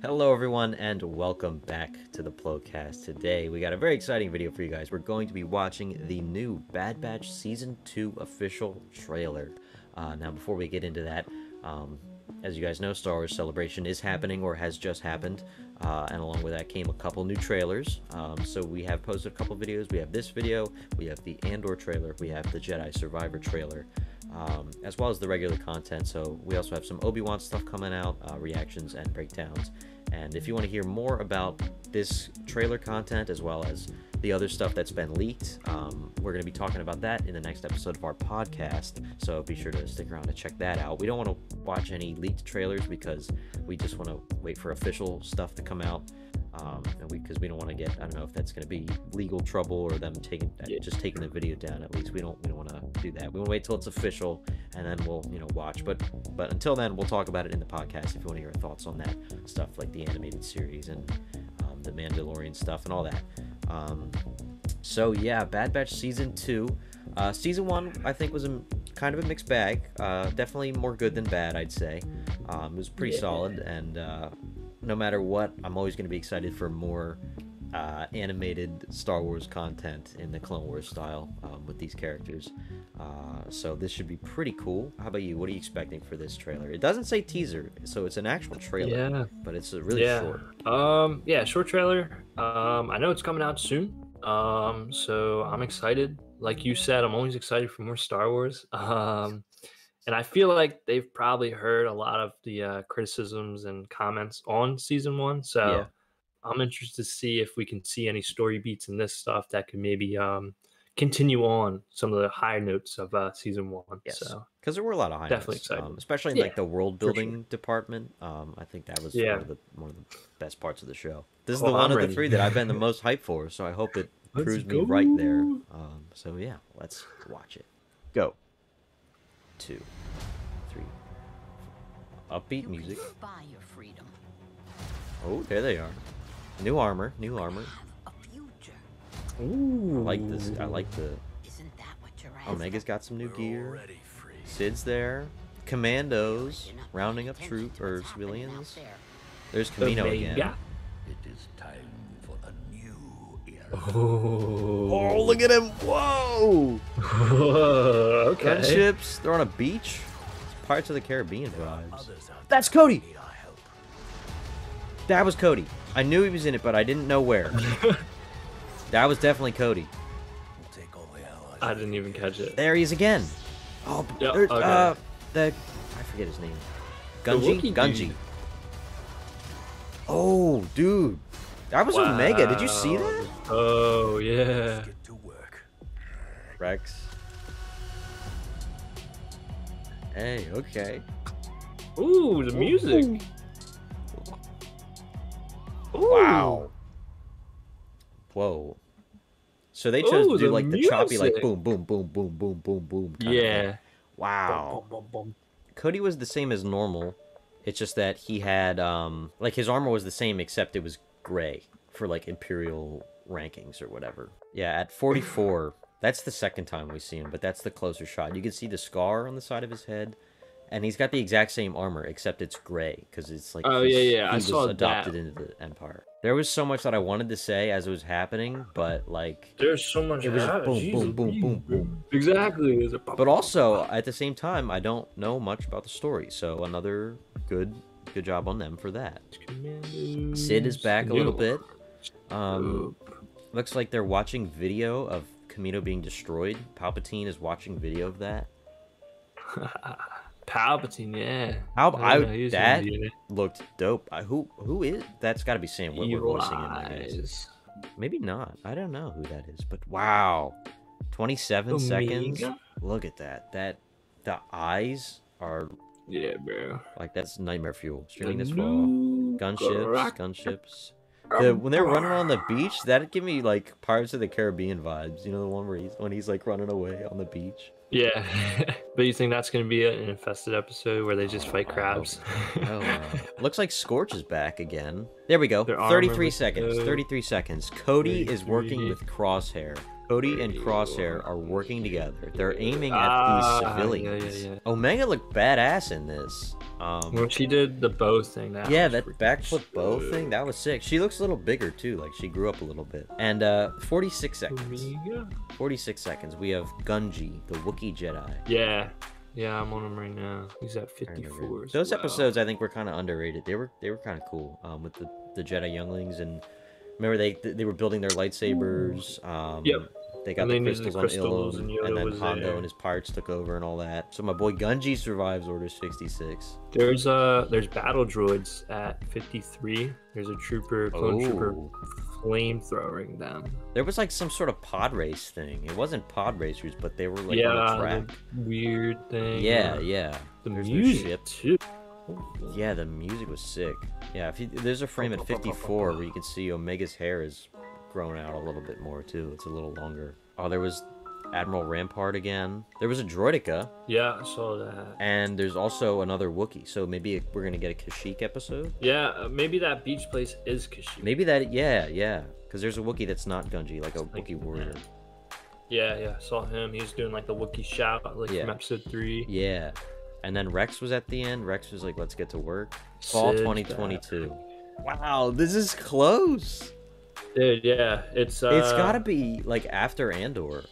Hello everyone and welcome back to the Plocast. Today we got a very exciting video for you guys. We're going to be watching the new Bad Batch Season 2 official trailer. Now before we get into that, as you guys know, Star Wars Celebration is happening or has just happened. And along with that came a couple new trailers. So we have posted a couple videos. We have this video, we have the Andor trailer, we have the Jedi Survivor trailer. As well as the regular content. So we also have some Obi-Wan stuff coming out, reactions and breakdowns. And if you want to hear more about this trailer content as well as the other stuff that's been leaked, we're going to be talking about that in the next episode of our podcast. So be sure to stick around to check that out. We don't want to watch any leaked trailers because we just want to wait for official stuff to come out. Because we don't want to get, I don't know if that's going to be legal trouble or them just taking the video down. At least we don't want to do that. We want to wait till it's official and then we'll watch. But until then, we'll talk about it in the podcast if you want to hear our thoughts on that stuff, like the animated series and the Mandalorian stuff and all that. So yeah, Bad Batch Season 2. Season 1 I think was kind of a mixed bag. Definitely more good than bad, I'd say. It was pretty solid, and no matter what, I'm always going to be excited for more animated Star Wars content in the Clone Wars style with these characters. So this should be pretty cool. How about you? What are you expecting for this trailer? It doesn't say teaser, so it's an actual trailer, but it's really short. Short trailer. I know it's coming out soon, so I'm excited. Like you said, I'm always excited for more Star Wars. And I feel like they've probably heard a lot of the criticisms and comments on Season 1. So I'm interested to see if we can see any story beats in this stuff that could maybe continue on some of the higher notes of Season 1. Yes, so because there were a lot of high definitely notes, excited. especially in like the world building department. I think that was one of the best parts of the show. This is the one of the three that I've been the most hyped for, so I hope it proves me right there. So yeah, let's watch it. Go. 2, 3. Upbeat music. Buy your freedom. Oh, there they are. New armor. A future. Ooh, I like this. I like the. Isn't that what you're asking? Omega's got some new gear. Sid's there. Commandos rounding up troops or civilians. There's Camino again. It is time for a new era. Oh, look at him! Whoa! Okay. Gunships. They're on a beach. It's Pirates of the Caribbean vibes. That's Cody. That was Cody. I knew he was in it, but I didn't know where. That was definitely Cody. I didn't even catch it. There he is again. Oh, Yep, I forget his name. Wookiee Gunji. dude. Oh, dude. That was Omega. Did you see that? Oh, yeah. Get to work. Rex. Hey, okay. Ooh, the music. Ooh. Wow. Whoa. So they chose to do like the choppy, like boom, boom, boom, boom, boom, boom, boom. Yeah. Wow. Boom, boom, boom, boom. Cody was the same as normal. It's just that he had, like his armor was the same except it was gray for like Imperial rankings or whatever. Yeah, at 44, that's the second time we see him, but that's the closer shot. You can see the scar on the side of his head. And he's got the exact same armor, except it's gray, because it's like I saw was adopted that. into the Empire. There was so much that I wanted to say as it was happening, but like There's so much. it was just boom, boom, boom, boom, boom. Exactly. But also at the same time, I don't know much about the story, so another good job on them for that. Sid is back a little bit. Looks like they're watching video of Camino being destroyed. Palpatine is watching video of that. Palpatine, yeah. That looked dope. Who is? That's got to be Sam Witwer voicing him, I guess. Maybe not. I don't know who that is, but wow, 27 seconds. Look at that. The eyes are bro. like that's nightmare fuel. Streaming this fall. Gunships. When they're running on the beach, that'd give me like Pirates of the Caribbean vibes. You know, the one where he's like running away on the beach. Yeah, but you think that's going to be an infested episode where they just fight crabs? Looks like Scorch is back again. There we go. 33 seconds. 33 seconds. Cody is working with Crosshair. Cody and Crosshair are working together. They're aiming at these civilians. Yeah. Omega looked badass in this. When she did the bow thing, that backflip bow thing, that was sick. She looks a little bigger too, like she grew up a little bit. And 46 seconds. 46 seconds. We have Gunji, the Wookiee Jedi. Yeah, I'm on him right now. He's at 54. Those episodes, I think, were kind of underrated. They were kind of cool. With the Jedi younglings, and remember they were building their lightsabers. Yep. They got the crystals on Ilum, and then Hondo and his pirates took over and all that. So my boy Gunji survives Order 66. There's battle droids at 53. There's a clone trooper flamethrowing them. There was like some sort of pod race thing. It wasn't pod racers, but they were like on a track. Weird thing. Yeah. The There's music too. Yeah, the music was sick. Yeah, there's a frame at 54 where you can see Omega's hair is grown out a little bit more too. It's a little longer. Oh, there was Admiral Rampart again. There was a Droideka. Yeah, I saw that. And there's also another Wookiee. So maybe we're gonna get a Kashyyyk episode. Yeah, maybe that beach place is Kashyyyk. Maybe that. Yeah. Because there's a Wookiee that's not Gunji, like a Wookiee warrior. Yeah. Saw him. He was doing like the Wookiee shout, like from episode 3. Yeah. And then Rex was at the end. Rex was like, "Let's get to work." Fall 2022. Wow, this is close. Dude, yeah, it's gotta be like after Andor,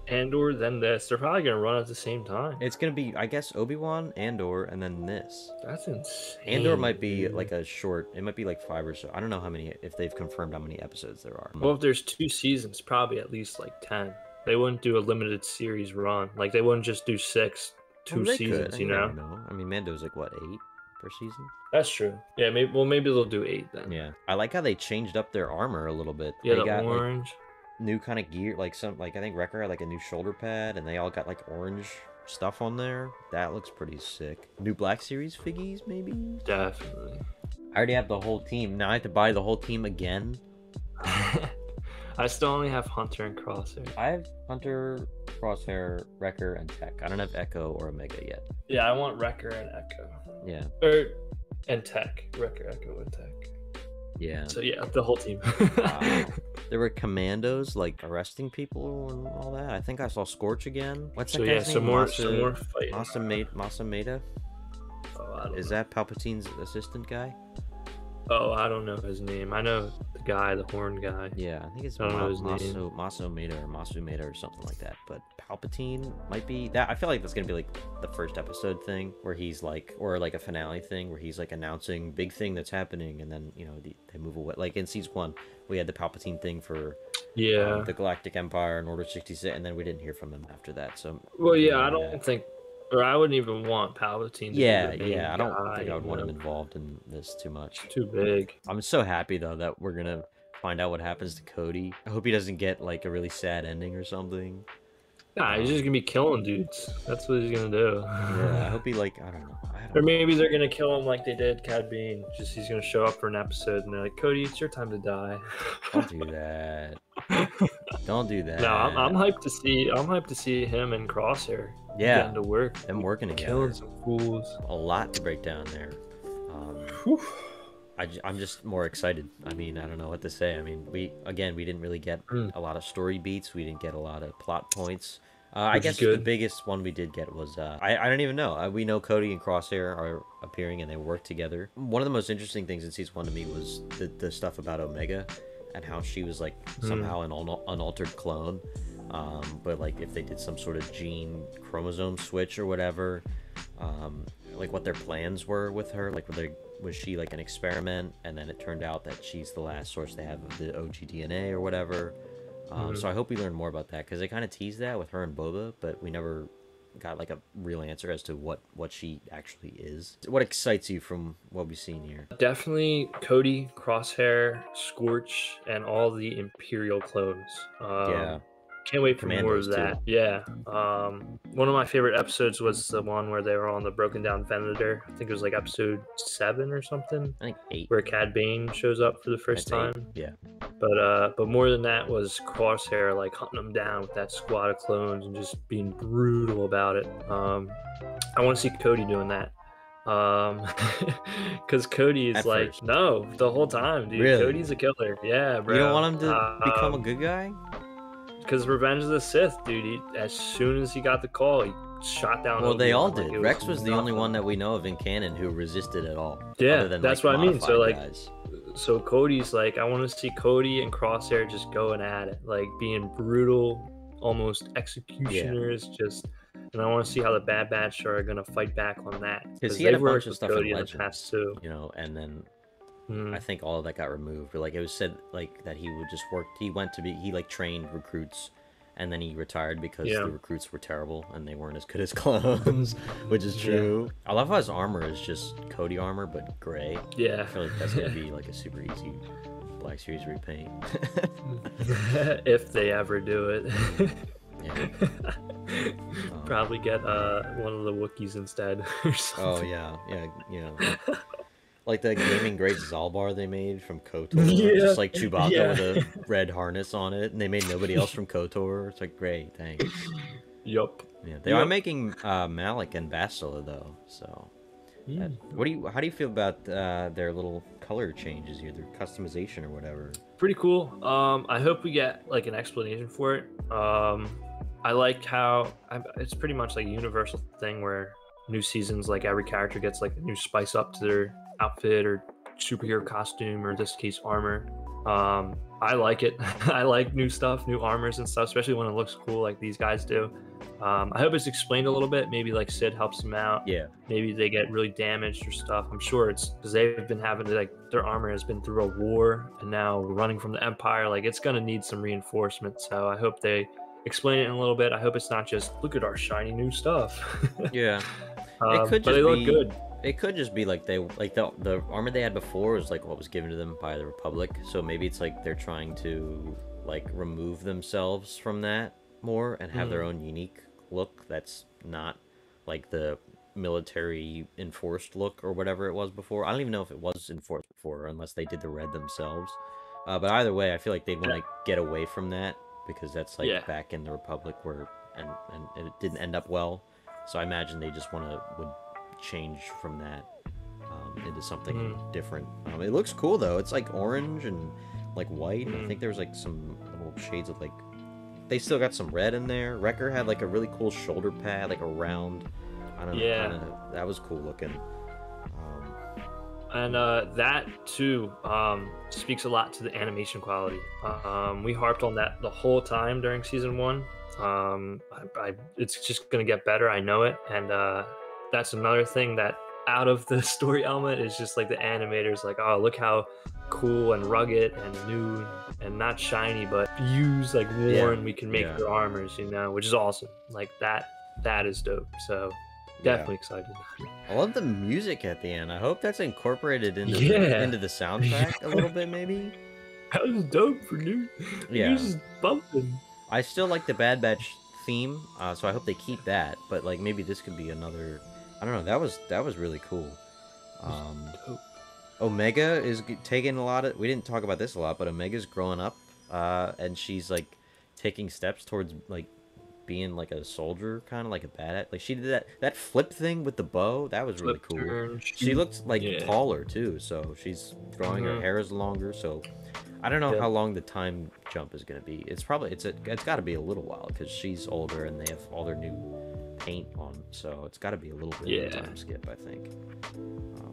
then this. They're probably gonna run at the same time. It's gonna be, I guess, Obi-Wan, Andor, and then this. That's insane. Andor might be like a short. It might be like 5 or so. I don't know how many, if they've confirmed how many episodes there are. Well, if there's 2 seasons, probably at least like 10. They wouldn't do a limited series run. Like they wouldn't just do 6, 2 seasons. You know? I mean, Mando's like what, 8 per season? That's true. Yeah, maybe they'll do 8 then. Yeah, I like how they changed up their armor a little bit. Yeah, they got like, orange. new kind of gear, like I think Wrecker had like a new shoulder pad, and they all got like orange stuff on there. That looks pretty sick. New Black Series figgies, maybe? Definitely. I already have the whole team. Now I have to buy the whole team again. I still only have Hunter and Crosshair. I have Hunter, Crosshair, Wrecker, and Tech. I don't have Echo or Omega yet. Yeah, I want Wrecker and Echo. Yeah. And Tech. Wrecker, Echo, and Tech. Yeah. So yeah, the whole team. Wow. There were commandos like arresting people and all that. I think I saw Scorch again. What's that guy's name? Some more fighting. Masameda? Is that Palpatine's assistant guy? Oh, I don't know his name. I know the guy, the horn guy. Yeah, I think it's Masumeda or something like that. But Palpatine might be that. I feel like that's gonna be like the first episode thing where he's like, or like a finale thing where he's like announcing big thing that's happening, and then they move away. Like in season 1, we had the Palpatine thing for the Galactic Empire and Order 66, and then we didn't hear from him after that. So I don't think. Or I wouldn't even want Palpatine to be the main I don't guy, think I would want him involved in this too much. Too big. I'm so happy though that we're gonna find out what happens to Cody. I hope he doesn't get like a really sad ending or something. Nah, he's just gonna be killing dudes. That's what he's gonna do. Yeah, I hope he I don't know. Or maybe they're gonna kill him like they did Cad Bane. Just he's gonna show up for an episode and they're like, Cody, it's your time to die. Don't do that. Don't do that. No, I'm hyped to see him and Crosshair. Yeah, getting to work. Them working together. Killing some fools. A lot to break down there. I'm just more excited. I mean, I don't know what to say. I mean, we didn't really get a lot of story beats. We didn't get a lot of plot points. I guess the biggest one we did get was I don't even know. We know Cody and Crosshair are appearing and they work together. One of the most interesting things in season 1 to me was the stuff about Omega and how she was like somehow an unaltered clone. But like if they did some sort of gene chromosome switch or whatever, like what their plans were with her, like was she like an experiment, and then it turned out that she's the last source they have of the OG DNA or whatever. So I hope we learn more about that, because they kind of teased that with her and Boba, but we never got like a real answer as to what she actually is. What excites you from what we've seen here? Definitely Cody, Crosshair, Scorch, and all the Imperial clones. Yeah. Can't wait for more of that. Too. Yeah. One of my favorite episodes was the one where they were on the broken down Venator. I think it was like episode 7 or something. I think 8. Where Cad Bane shows up for the first time. 8. Yeah. But more than that was Crosshair like hunting them down with that squad of clones and just being brutal about it. I want to see Cody doing that. Because Cody is like, first. No, the whole time, dude. Really? Cody's a killer. Yeah, bro. You don't want him to become a good guy? because Revenge of the Sith, dude. As soon as he got the call, he shot down. Well, they all Obi-Wan, did. like, Rex was the only nothing. one that we know of in canon who resisted at all. Yeah, other than, that's like, what I mean. So like, guys. so Cody's like, I want to see Cody and Crosshair just going at it, like being brutal, almost executioners, just. And I want to see how the Bad Batch are gonna fight back on that, Because he had a bunch worked of with stuff in Cody in the Legends, past too. you know, and then Mm. I think all of that got removed. Or, like, it was said like that he would just work. He like trained recruits, and then he retired because the recruits were terrible and they weren't as good as clones, which is true. I love how his armor is just Cody armor but gray. Yeah, I feel like that's gonna be like a super easy Black Series repaint. if they ever do it. Yeah. Probably get one of the Wookiees instead or something. Oh yeah. Like the gaming grade Zalbar they made from KOTOR, just like Chewbacca with a red harness on it, and they made nobody else from KOTOR. It's like, great, thanks. Yup. Yeah, they are making Malik and Bastila though. So, how do you feel about their little color changes here, their customization or whatever? Pretty cool. I hope we get like an explanation for it. I like how it's pretty much like a universal thing where new seasons, like every character gets like a new spice up to their outfit or superhero costume, or in this case armor. I like it. I like new stuff, new armors and stuff, especially when it looks cool like these guys do. I hope it's explained a little bit. Maybe like Sid helps them out. Yeah. Maybe they get really damaged or stuff. I'm sure it's because they've been having to, like, their armor has been through a war and now running from the Empire. Like, it's gonna need some reinforcement. So I hope they explain it in a little bit. I hope it's not just look at our shiny new stuff. Yeah. It could but just they look be good. It could just be like the armor they had before was like what was given to them by the Republic. So maybe it's like they're trying to like remove themselves from that more and have their own unique look that's not like the military enforced look or whatever it was before. I don't even know if it was enforced before unless they did the red themselves. But either way, I feel like they'd want to get away from that because that's like back in the Republic where and it didn't end up well. So I imagine they just would change from that into something different. It looks cool though. It's like orange and like white. I think there's like some little shades of like. They still got some red in there. Wrecker had like a really cool shoulder pad, like a round. I don't know. Yeah. That was cool looking. And that too speaks a lot to the animation quality. We harped on that the whole time during season 1. It's just gonna get better. I know it, and that's another thing that out of the story element is just like the animators, like, oh, look how cool and rugged and new and not shiny, but used, like worn. We can make their armors, you know, which is awesome. Like that is dope. So. Definitely excited. I love the music at the end. I hope that's incorporated into the soundtrack a little bit, maybe. That was dope for new. Yeah, just bumping. I still like the Bad Batch theme, so I hope they keep that. But like maybe this could be another. I don't know. That was really cool. Omega is taking a lot of. We didn't talk about this a lot, but Omega's growing up, and she's like taking steps towards like. Being like a soldier, kind of like a badass. Like she did that flip thing with the bow. That was really cool. She looked like taller too, so she's growing. Her hair is longer. So I don't know how long the time jump is gonna be. It's got to be a little while because she's older and they have all their new paint on. So it's got to be a little bit of a time skip, I think.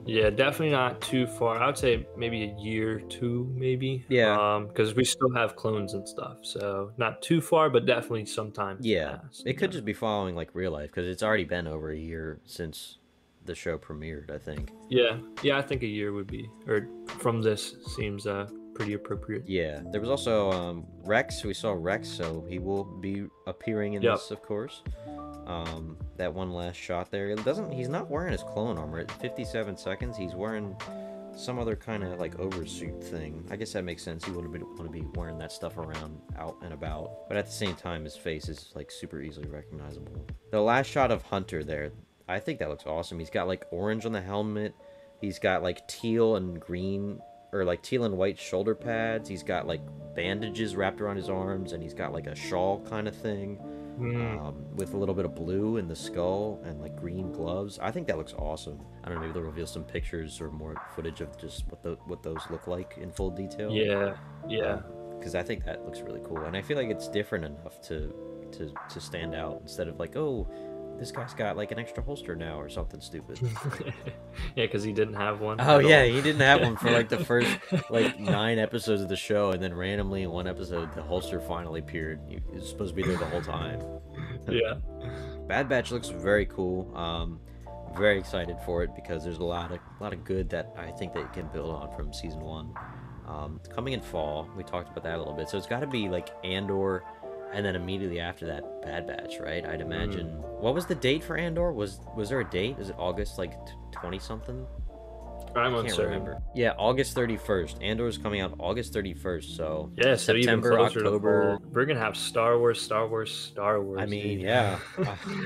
Yeah, definitely not too far. I would say maybe a year or two, maybe. Yeah. Because we still have clones and stuff, so not too far, but definitely sometime. Yeah, it could just be following like real life because it's already been over a year since the show premiered, I think. Yeah, I think a year would be, or from this seems pretty appropriate. Yeah, there was also Rex. We saw Rex, so he will be appearing in this, of course. That one last shot there. He's not wearing his clone armor. At 57 seconds, he's wearing some other kind of like oversuit thing. I guess that makes sense. He wouldn't want to be wearing that stuff around out and about. But at the same time, his face is like super easily recognizable. The last shot of Hunter there, I think that looks awesome. He's got like orange on the helmet. He's got like teal and green, or like teal and white shoulder pads. He's got like bandages wrapped around his arms, and he's got like a shawl kind of thing. With a little bit of blue in the skull and like green gloves. I think that looks awesome. I don't know, maybe they'll reveal some pictures or more footage of just what those look like in full detail. Yeah. because I think that looks really cool, and I feel like it's different enough to stand out instead of like, oh, this guy's got like an extra holster now or something stupid. Yeah, because he didn't have one. Oh at yeah, all. he didn't have one for like the first like 9 episodes of the show, and then randomly in one episode the holster finally appeared. He was supposed to be there the whole time. Yeah. Bad Batch looks very cool. Very excited for it because there's a lot of good that I think they can build on from season 1. Coming in fall, we talked about that a little bit. So it's got to be like Andor, and then immediately after that, Bad Batch, right? I'd imagine. What was the date for Andor? Was there a date? Is it August like 20 something? I'm I can't uncertain. remember. Yeah, August 31st. Andor is coming out August 31st. So Yeah, so even September, closer October. to fall. We're gonna have Star Wars. I mean, Dude. yeah,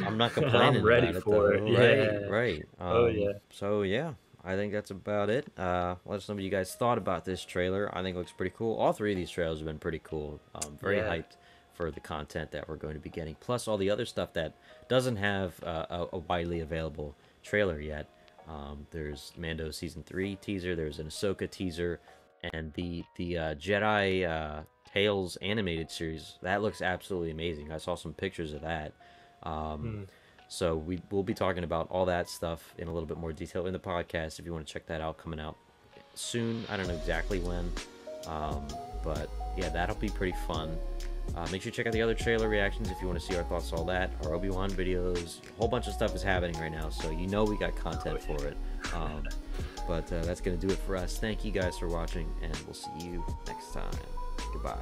I'm not complaining. I'm ready about it, for though. it. Yeah. Right. Oh yeah. So yeah, I think that's about it. Let us know what you guys thought about this trailer. I think it looks pretty cool. All 3 of these trailers have been pretty cool. Very Yeah. hyped for the content that we're going to be getting, plus all the other stuff that doesn't have a widely available trailer yet. There's Mando season 3 teaser. There's an Ahsoka teaser, and the Jedi Tales animated series that looks absolutely amazing. I saw some pictures of that. So we'll be talking about all that stuff in a little bit more detail in the podcast. If you want to check that out, coming out soon. I don't know exactly when, but yeah, that'll be pretty fun. Make sure you check out the other trailer reactions if you want to see our thoughts on all that. Our Obi-Wan videos, a whole bunch of stuff is happening right now, so you know we got content for it. But that's going to do it for us. Thank you guys for watching, and we'll see you next time. Goodbye.